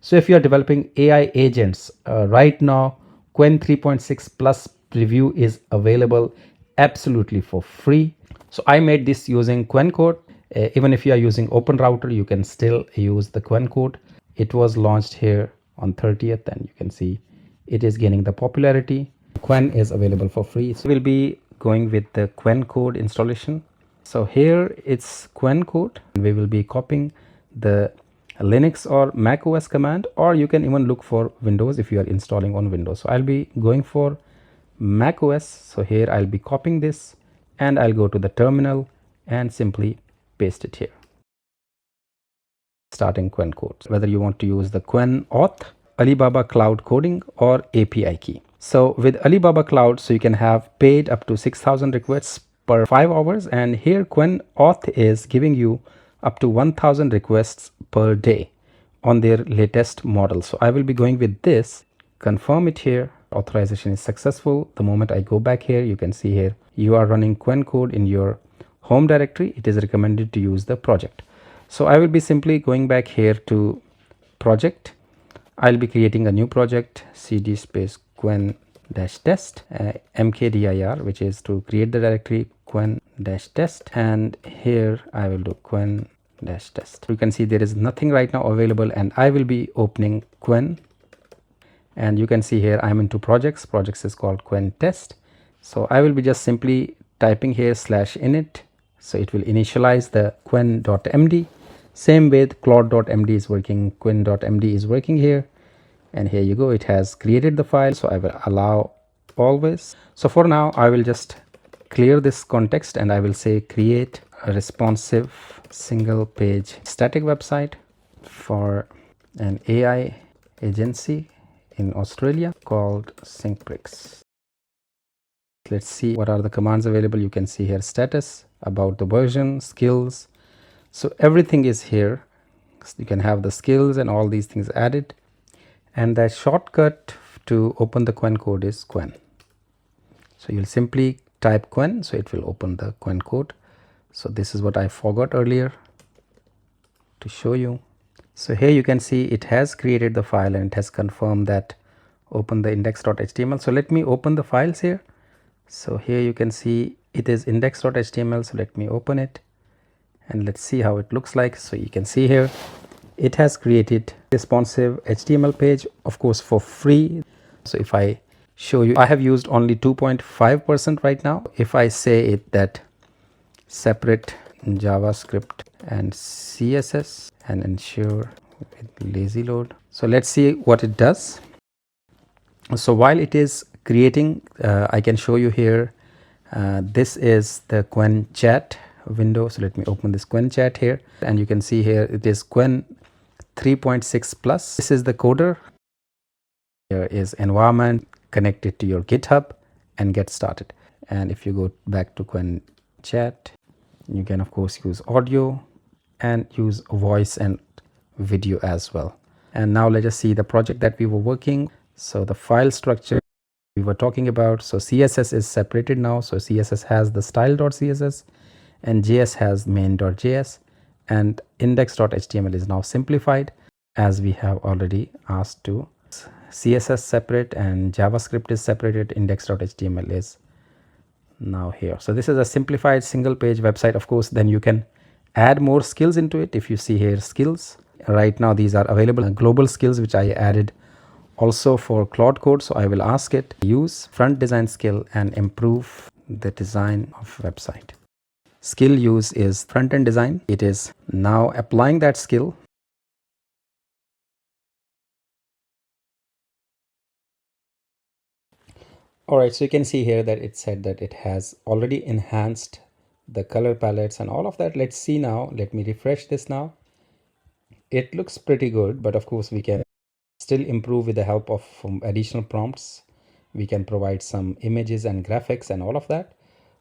So if you are developing AI agents, right now Qwen 3.6 plus preview is available absolutely for free. So I made this using Qwen Code. Even if you are using Open Router, you can still use the Qwen Code. It was launched here on 30th, and you can see it is gaining the popularity. Qwen is available for free. So we'll be going with the Qwen Code installation. So here it's Qwen Code. We will be copying the Linux or Mac OS command, or you can even look for Windows if you are installing on Windows. So I'll be going for Mac OS. So here I'll be copying this, and I'll go to the terminal and simply paste it here. Starting Qwen Code. Whether you want to use the Qwen auth, Alibaba Cloud coding, or API key. So with Alibaba Cloud, so you can have paid up to 6,000 requests per 5 hours, and here Qwen auth is giving you up to 1,000 requests per day on their latest model. So I will be going with this. Confirm it here. Authorization is successful. The moment I go back here, you can see here you are running Qwen Code in your home directory. It is recommended to use the project. So I will be simply going back here to project. I'll be creating a new project, cd space Qwen -test, mkdir, which is to create the directory Qwen -test, and here I will do Qwen -test. You can see there is nothing right now available, and I will be opening Qwen, and you can see here I'm into projects. Projects is called Qwen test. So I will be just simply typing here /init. So it will initialize the Qwen.md. Same with Claude.md is working, Qwen.md is working here, and here you go, it has created the file. So I will allow always. So for now I will just clear this context, and I will say create a responsive single page static website for an AI agency in Australia called Synprix. Let's see what are the commands available. You can see here status, about the version, skills. So everything is here. You can have the skills and all these things added, and the shortcut to open the Qwen code is Qwen. So you'll simply type Qwen, so it will open the Qwen code. So this is what I forgot earlier to show you. So here you can see it has created the file, and it has confirmed that open the index.html. So let me open the files here. So here you can see it is index.html. So let me open it, and let's see how it looks like. So you can see here it has created responsive HTML page, of course for free. So if I show you, I have used only 2.5% right now. If I say it that separate JavaScript and CSS and ensure with lazy load. So let's see what it does. So while it is creating, I can show you here, this is the Qwen chat window. So let me open this Qwen chat here, and you can see here it is Qwen 3.6 plus. This is the coder. Here is environment, connected to your GitHub, and get started. And if you go back to Qwen chat, you can of course use audio and use voice and video as well. And now let us see the project that we were working. So the file structure we were talking about. So CSS is separated now. So CSS has the style.css, and JS has main.js, and index.html is now simplified, as we have already asked to. CSS separate and JavaScript is separated, index.html is now here. So this is a simplified single page website. Of course, then you can add more skills into it. If you see here skills, right now these are available, global skills which I added also for Claude Code. So I will ask it use front design skill and improve the design of website. Skill use is front end design. It is now applying that skill. Alright, so you can see here that it said that it has already enhanced the color palettes and all of that. Let's see now. Let me refresh this now. It looks pretty good, but of course we can still improve with the help of additional prompts. We can provide some images and graphics and all of that,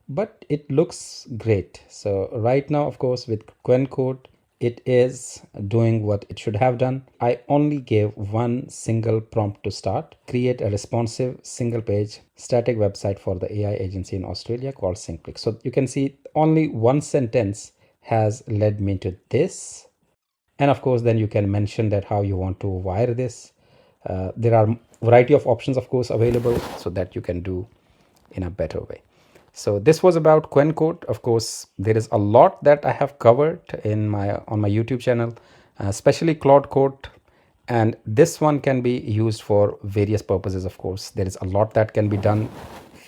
but it looks great. So right now, of course, with Qwen Code, it is doing what it should have done. I only gave one single prompt to start. Create a responsive single page static website for the AI agency in Australia called Synprix. So you can see only one sentence has led me to this. And of course, then you can mention that how you want to wire this. There are variety of options, of course, available so that you can do in a better way. So this was about Qwen Code. Of course, there is a lot that I have covered in on my YouTube channel, especially Claude Code. And this one can be used for various purposes. Of course, there is a lot that can be done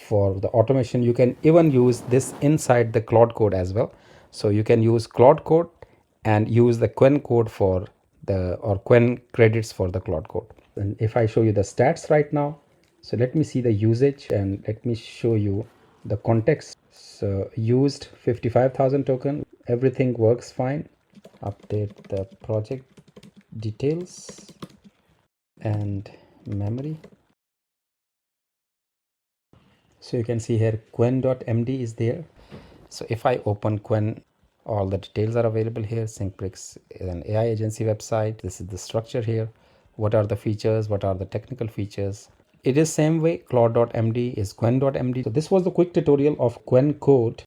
for the automation. You can even use this inside the Claude Code as well. So you can use Claude Code and use the Qwen Code for the, or Qwen credits for the Claude Code. And if I show you the stats right now, so let me see the usage and let me show you the context. So used 55,000 token, everything works fine. Update the project details and memory. So you can see here Qwen.md is there. So if I open Qwen, all the details are available here. SyncBricks is an AI agency website. This is the structure here. What are the features? What are the technical features? It is same way. Claude.md is Qwen.md. So this was the quick tutorial of Qwen Code.